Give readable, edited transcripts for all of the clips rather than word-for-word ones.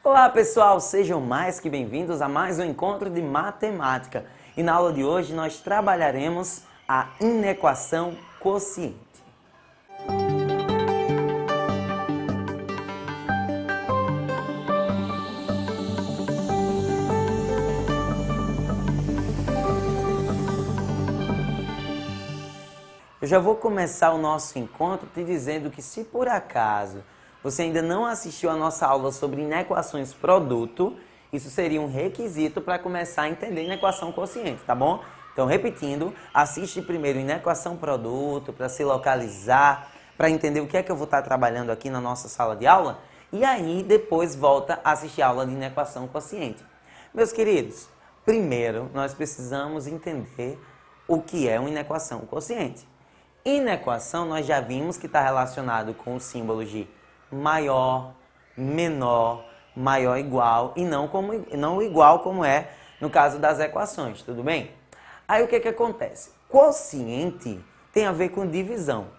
Olá pessoal, sejam mais que bem-vindos a mais um encontro de matemática. E na aula de hoje nós trabalharemos a inequação quociente. Eu já vou começar o nosso encontro te dizendo que se por acaso você ainda não assistiu a nossa aula sobre inequações produto, isso seria um requisito para começar a entender inequação quociente, tá bom? Então, repetindo, assiste primeiro inequação produto para se localizar, para entender o que é que eu vou estar trabalhando aqui na nossa sala de aula, e aí depois volta a assistir a aula de inequação quociente. Meus queridos, primeiro nós precisamos entender o que é uma inequação quociente. Inequação nós já vimos que está relacionado com os símbolos de maior, menor, maior igual e não igual como é no caso das equações, tudo bem? Aí o que acontece? Quociente tem a ver com divisão.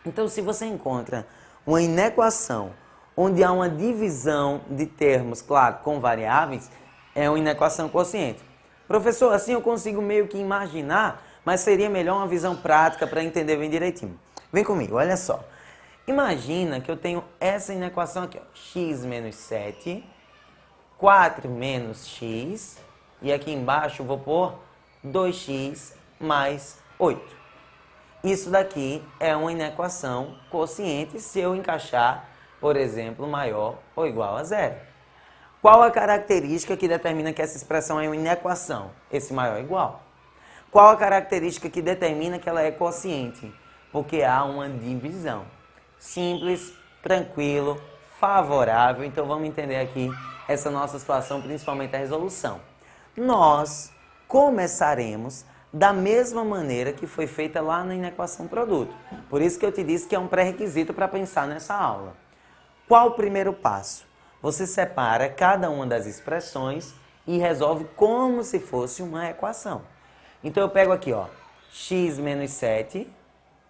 Então se você encontra uma inequação onde há uma divisão de termos, claro, com variáveis, é uma inequação quociente. Professor, assim eu consigo meio que imaginar, mas seria melhor uma visão prática para entender bem direitinho. Vem comigo, olha só. Imagina que eu tenho essa inequação aqui, ó, x menos 7, 4 menos x, e aqui embaixo eu vou pôr 2x mais 8. Isso daqui é uma inequação quociente se eu encaixar, por exemplo, maior ou igual a zero. Qual a característica que determina que essa expressão é uma inequação? Esse maior ou igual. Qual a característica que determina que ela é quociente? Porque há uma divisão. Simples, tranquilo, favorável. Então vamos entender aqui essa nossa situação, principalmente a resolução. Nós começaremos da mesma maneira que foi feita lá na inequação produto. Por isso que eu te disse que é um pré-requisito para pensar nessa aula. Qual o primeiro passo? Você separa cada uma das expressões e resolve como se fosse uma equação. Então eu pego aqui, ó, x menos 7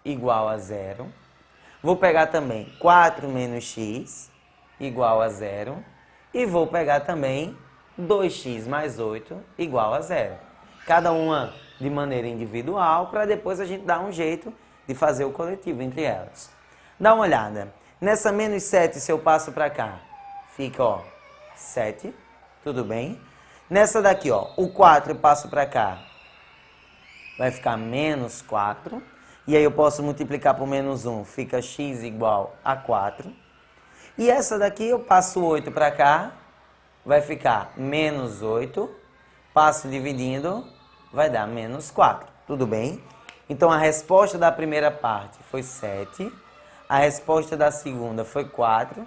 igual a zero. Vou pegar também 4 menos x igual a zero. E vou pegar também 2x mais 8 igual a zero. Cada uma de maneira individual, para depois a gente dar um jeito de fazer o coletivo entre elas. Dá uma olhada. Nessa menos 7, se eu passo para cá, fica, ó, 7. Tudo bem? Nessa daqui, ó, o 4 eu passo para cá, vai ficar menos 4. E aí eu posso multiplicar por menos 1, fica x igual a 4. E essa daqui eu passo 8 para cá, vai ficar menos 8. Passo dividindo, vai dar menos 4. Tudo bem? Então a resposta da primeira parte foi 7. A resposta da segunda foi 4.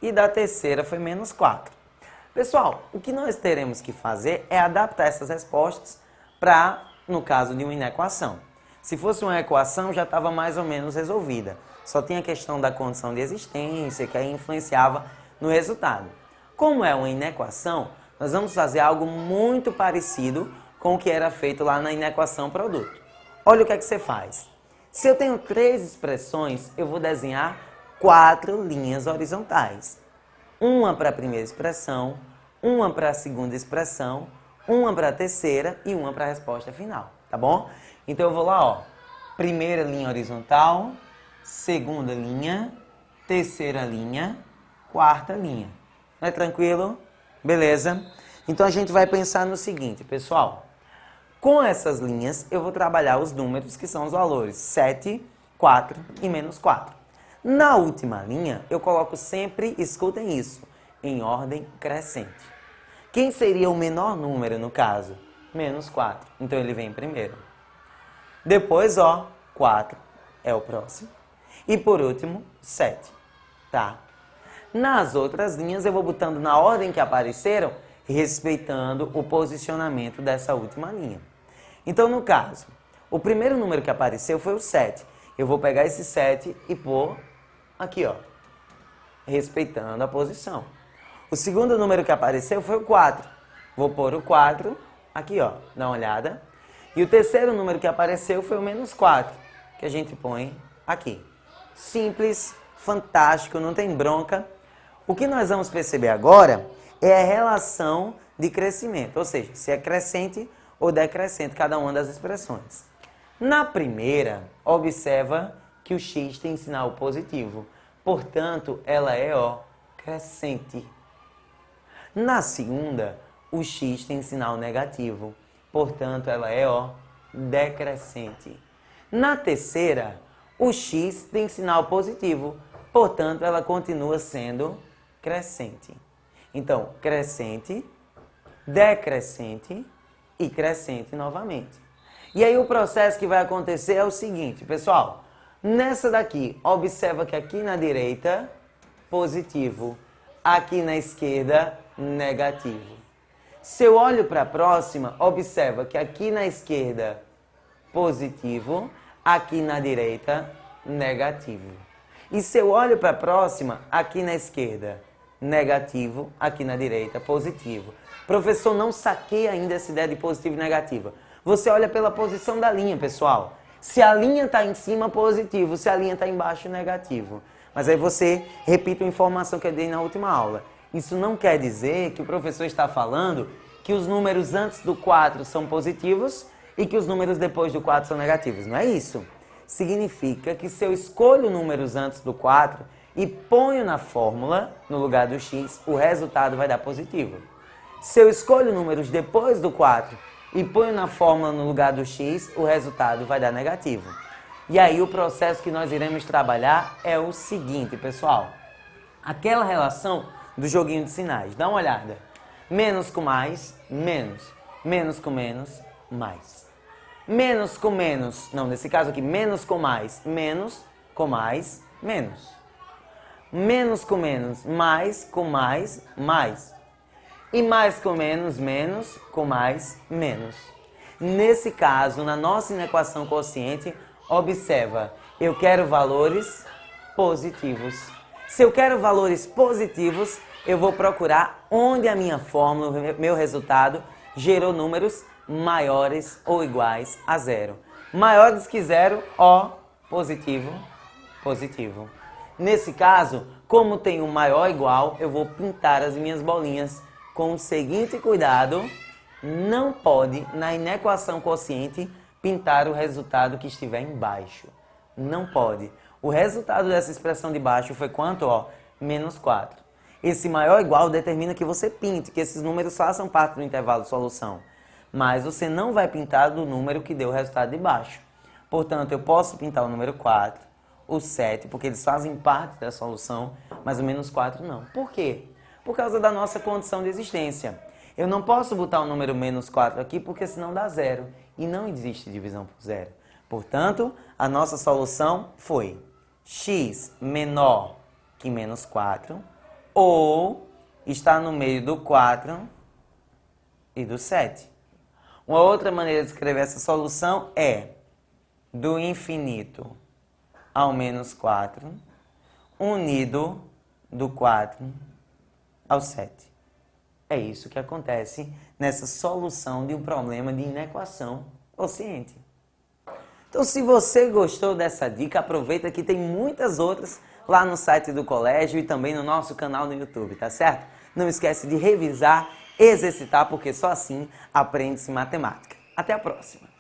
E da terceira foi menos 4. Pessoal, o que nós teremos que fazer é adaptar essas respostas para, no caso de uma inequação. Se fosse uma equação, já estava mais ou menos resolvida. Só tinha a questão da condição de existência, que aí influenciava no resultado. Como é uma inequação, nós vamos fazer algo muito parecido com o que era feito lá na inequação produto. Olha o que é que você faz. Se eu tenho 3 expressões, eu vou desenhar 4 linhas horizontais. Uma para a primeira expressão, uma para a segunda expressão, uma para a terceira e uma para a resposta final, tá bom? Então eu vou lá, ó, primeira linha horizontal, segunda linha, terceira linha, quarta linha. Não é tranquilo? Beleza? Então a gente vai pensar no seguinte, pessoal. Com essas linhas eu vou trabalhar os números que são os valores 7, 4 e menos 4. Na última linha eu coloco sempre, escutem isso, em ordem crescente. Quem seria o menor número no caso? Menos 4. Então ele vem primeiro. Depois, ó, 4 é o próximo. E por último, 7. Tá? Nas outras linhas eu vou botando na ordem que apareceram, respeitando o posicionamento dessa última linha. Então, no caso, o primeiro número que apareceu foi o 7. Eu vou pegar esse 7 e pôr aqui, ó, respeitando a posição. O segundo número que apareceu foi o 4. Vou pôr o 4 aqui, ó, dá uma olhada. E o terceiro número que apareceu foi o menos 4, que a gente põe aqui. Simples, fantástico, não tem bronca. O que nós vamos perceber agora é a relação de crescimento, ou seja, se é crescente ou decrescente cada uma das expressões. Na primeira, observa que o x tem sinal positivo, portanto, ela é, crescente. Na segunda, o x tem sinal negativo, portanto, ela é, decrescente. Na terceira, o x tem sinal positivo, portanto, ela continua sendo crescente. Então, crescente, decrescente e crescente novamente. E aí o processo que vai acontecer é o seguinte, pessoal. Nessa daqui, observa que aqui na direita, positivo. Aqui na esquerda, negativo. Se eu olho para a próxima, observa que aqui na esquerda, positivo. Aqui na direita, negativo. E se eu olho para a próxima, aqui na esquerda, negativo. Aqui na direita, positivo. Professor, não saquei ainda essa ideia de positivo e negativa. Você olha pela posição da linha, pessoal. Se a linha está em cima, positivo. Se a linha está embaixo, negativo. Mas aí você repite uma informação que eu dei na última aula. Isso não quer dizer que o professor está falando que os números antes do 4 são positivos e que os números depois do 4 são negativos. Não é isso. Significa que se eu escolho números antes do 4 e ponho na fórmula, no lugar do x, o resultado vai dar positivo. Se eu escolho números depois do 4 e ponho na fórmula no lugar do x, o resultado vai dar negativo. E aí o processo que nós iremos trabalhar é o seguinte, pessoal. Aquela relação do joguinho de sinais. Dá uma olhada. Menos com mais, menos. Menos com menos, mais. Menos com menos, não, nesse caso aqui, menos com mais, menos com mais, menos. Menos com menos, mais com mais, mais. E mais com menos, menos com mais, menos. Nesse caso, na nossa inequação quociente, observa, eu quero valores positivos. Se eu quero valores positivos, eu vou procurar onde a minha fórmula, meu resultado, gerou números maiores ou iguais a zero. Maiores que zero, positivo, positivo. Nesse caso, como tem um maior igual, eu vou pintar as minhas bolinhas com o seguinte cuidado: não pode, na inequação quociente, pintar o resultado que estiver embaixo. Não pode. O resultado dessa expressão de baixo foi quanto? Menos 4. Esse maior ou igual determina que você pinte, que esses números façam parte do intervalo de solução. Mas você não vai pintar do número que deu o resultado de baixo. Portanto, eu posso pintar o número 4, o 7, porque eles fazem parte da solução, mas o menos 4 não. Por quê? Por causa da nossa condição de existência. Eu não posso botar o número menos 4 aqui, porque senão dá zero. E não existe divisão por zero. Portanto, a nossa solução foi x menor que menos 4, ou está no meio do 4 e do 7. Uma outra maneira de escrever essa solução é do infinito ao menos 4, unido do 4 ao 7. É isso que acontece nessa solução de um problema de inequação quociente. Então, se você gostou dessa dica, aproveita que tem muitas outras lá no site do colégio e também no nosso canal no YouTube, tá certo? Não esquece de revisar, exercitar, porque só assim aprende-se matemática. Até a próxima!